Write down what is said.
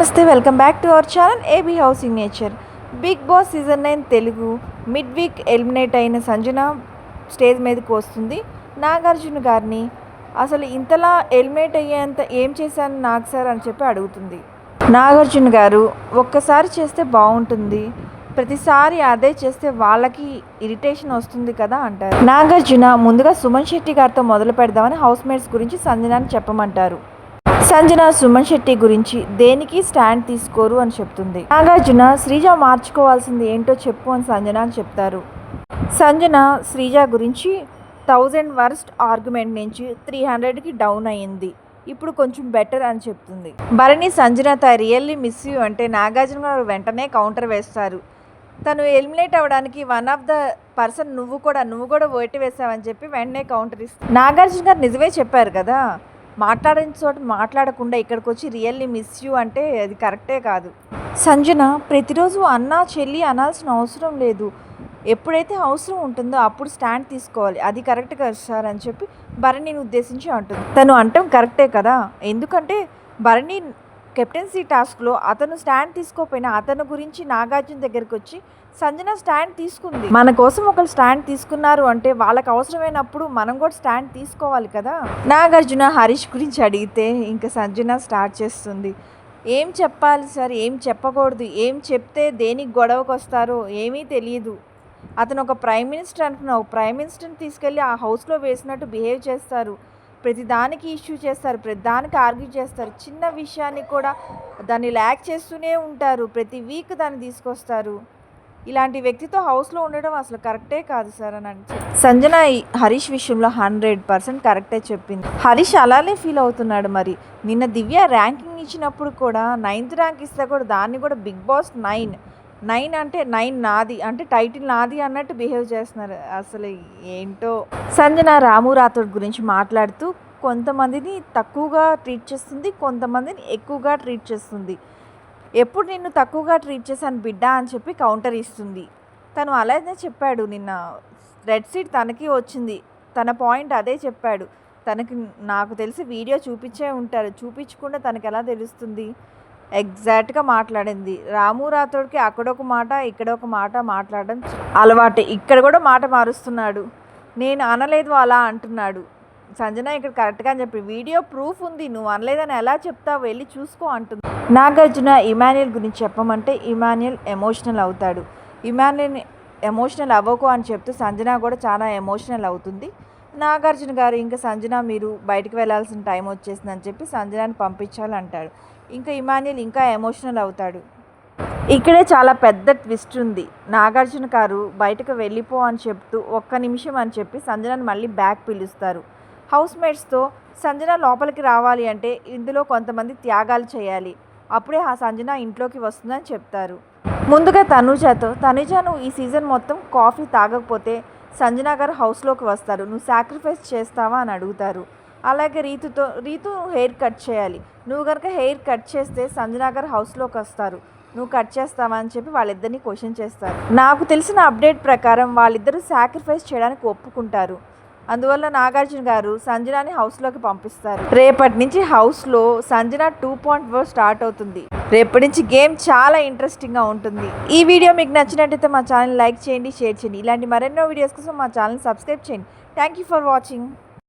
నమస్తే, welcome back to our channel AB housing nature. Big Boss season 9 Telugu mid week eliminate అయిన Sanjana stage మీదకి వస్తుంది. నాగార్జున గారిని అసలు ఇంతలా ఎలిమినేట్ అయ్యేంత ఏం చేశాను నాకు సార్ అని చెప్పి అడుగుతుంది. నాగార్జున గారు ఒక్కసారి చేస్తే బాగుంటుంది, ప్రతిసారి అదే చేస్తే వాళ్ళకి ఇరిటేషన్ వస్తుంది కదా అంటారు. నాగార్జున ముందుగా సుమన్ శెట్టి గారితో మొదలు పెడదామని హౌస్ మేట్స్ గురించి సంజనాని చెప్పమంటారు. సంజన సుమన్ శెట్టి గురించి దేనికి స్టాండ్ తీసుకోరు అని చెప్తుంది. నాగార్జున శ్రీజ మార్చుకోవాల్సింది ఏంటో చెప్పు అని సంజనకు చెప్తారు. సంజన శ్రీజ గురించి 1000 వర్స్ట్ ఆర్గ్యుమెంట్ నుంచి 300కి డౌన్ అయ్యింది, ఇప్పుడు కొంచెం బెటర్ అని చెప్తుంది. Bharani Sanjana really miss you అంటే నాగార్జున గారు వెంటనే కౌంటర్ వేస్తారు. తను ఎలిమినేట్ అవ్వడానికి వన్ ఆఫ్ ద పర్సన్ నువ్వు కూడా ఓటు వేసావని చెప్పి వెంటనే కౌంటర్ ఇస్తుంది. నాగార్జున గారు నిజమే చెప్పారు కదా, మాట్లాడిన చోట మాట్లాడకుండా ఇక్కడికి వచ్చి రియల్లీ మిస్ యూ అంటే అది కరెక్టే కాదు. సంజన ప్రతిరోజు అన్న చెల్లి అనాల్సిన అవసరం లేదు, ఎప్పుడైతే అవసరం ఉంటుందో అప్పుడు స్టాండ్ తీసుకోవాలి, అది కరెక్ట్ కదా సార్ అని చెప్పి భరణిని ఉద్దేశించి అంటుంది. తను అంటాం కరెక్టే కదా, ఎందుకంటే భరణి కెప్టెన్సీ టాస్క్లో అతను స్టాండ్ తీసుకోకపోయినా అతను గురించి నాగార్జున దగ్గరికి వచ్చి సంజన స్టాండ్ తీసుకుంది. మన కోసం ఒకరు స్టాండ్ తీసుకున్నారు అంటే వాళ్ళకి అవసరమైనప్పుడు మనం కూడా స్టాండ్ తీసుకోవాలి కదా. నాగార్జున హరీష్ గురించి అడిగితే ఇంకా సంజన స్టార్ట్ చేస్తుంది. ఏం చెప్పాలి సార్, ఏం చెప్పకూడదు, ఏం చెప్తే దేనికి గొడవకు వస్తారో ఏమీ తెలియదు. అతను ఒక ప్రైమ్ మినిస్టర్ అంటున్నా, ఒక ప్రైమ్ మినిస్టర్ని తీసుకెళ్ళి ఆ హౌస్లో వేసినట్టు బిహేవ్ చేస్తారు, ప్రతి దానికి ఇష్యూ చేస్తారు, ప్రతి దానికి ఆర్గ్యూ చేస్తారు, చిన్న విషయాన్ని కూడా దాన్ని ల్యాక్ చేస్తూనే ఉంటారు, ప్రతి వీక్ దాన్ని తీసుకొస్తారు. ఇలాంటి వ్యక్తితో హౌస్లో ఉండడం అసలు కరెక్టే కాదు సార్ అని అంటే సంజన హరీష్ విషయంలో 100% కరెక్టే చెప్పింది. హరీష్ అలానే ఫీల్ అవుతున్నాడు. మరి నిన్న దివ్య ర్యాంకింగ్ ఇచ్చినప్పుడు కూడా 9th ర్యాంక్ ఇస్తే కూడా దాన్ని కూడా బిగ్ బాస్ 9 అంటే 9 నాది అంటే టైటిల్ నాది అన్నట్టు బిహేవ్ చేస్తున్నారు. అసలు ఏంటో. సంజన రాము రాథోడ్ గురించి మాట్లాడుతూ కొంతమందిని తక్కువగా ట్రీట్ చేస్తుంది, కొంతమందిని ఎక్కువగా ట్రీట్ చేస్తుంది. ఎప్పుడు నిన్ను తక్కువగా ట్రీట్ చేశాను బిడ్డ అని చెప్పి కౌంటర్ ఇస్తుంది. తను అలానే చెప్పాడు, నిన్న రెడ్ సీట్ తనకి వచ్చింది, తన పాయింట్ అదే చెప్పాడు. తనకి నాకు తెలిసి వీడియో చూపించే ఉంటారు, చూపించకుండా తనకి ఎలా తెలుస్తుంది. ఎగ్జాక్ట్గా మాట్లాడింది. రాము రాథోడ్కి అక్కడొక మాట ఇక్కడొక మాట మాట్లాడడం అలవాటే, ఇక్కడ కూడా మాట మారుస్తున్నాడు. నేను అనలేదు అలా అంటున్నాడు. సంజన ఇక్కడ కరెక్ట్గా అని చెప్పి వీడియో ప్రూఫ్ ఉంది, నువ్వు అనలేదని ఎలా చెప్తావు, వెళ్ళి చూసుకో అంటుంది. నాగార్జున ఇమాన్యుయల్ గురించి చెప్పమంటే ఇమాన్యుయల్ ఎమోషనల్ అవుతాడు. ఇమాన్యుయల్ ఎమోషనల్ అవ్వకు అని చెప్తూ సంజన కూడా చాలా ఎమోషనల్ అవుతుంది. నాగార్జున గారు ఇంకా సంజన మీరు బయటకు వెళ్ళాల్సిన టైం వచ్చేసిందని చెప్పి సంజనాని పంపించాలంటాడు. ఇంకా ఇమాన్యుయల్ ఇంకా ఎమోషనల్ అవుతాడు. ఇక్కడే చాలా పెద్ద ట్విస్ట్ ఉంది. నాగార్జున గారు బయటకు వెళ్ళిపో అని చెప్తూ ఒక్క నిమిషం అని చెప్పి సంజనాని మళ్ళీ బ్యాక్ పిలుస్తారు. హౌస్ మేట్స్తో సంజన లోపలికి రావాలి అంటే ఇందులో కొంతమంది త్యాగాలు చేయాలి, అప్పుడే ఆ సంజన ఇంట్లోకి వస్తుందని చెప్తారు. ముందుగా తనుజ నువ్వు ఈ సీజన్ మొత్తం కాఫీ తాగకపోతే సంజన గారు హౌస్లోకి వస్తారు, నువ్వు సాక్రిఫైస్ చేస్తావా అని అడుగుతారు. అలాగే రీతు హెయిర్ కట్ చేయాలి, నువ్వు కనుక హెయిర్ కట్ చేస్తే సంజన గారు హౌస్లోకి వస్తారు, నువ్వు కట్ చేస్తావా అని చెప్పి వాళ్ళిద్దరిని క్వశ్చన్ చేస్తారు. నాకు తెలిసిన అప్డేట్ ప్రకారం వాళ్ళిద్దరూ సాక్రిఫైస్ చేయడానికి ఒప్పుకుంటారు. అందువల్ల నాగార్జున గారు సంజనాని హౌస్లోకి పంపిస్తారు. రేపటి నుంచి హౌస్లో సంజన 2.4 స్టార్ట్ అవుతుంది. రేపటి నుంచి గేమ్ చాలా ఇంట్రెస్టింగ్గా ఉంటుంది. ఈ వీడియో మీకు నచ్చినట్టయితే మా ఛానల్ లైక్ చేయండి, షేర్ చేయండి. ఇలాంటి మరెన్నో వీడియోస్ కోసం మా ఛానల్ సబ్స్క్రైబ్ చేయండి. Thank you for watching.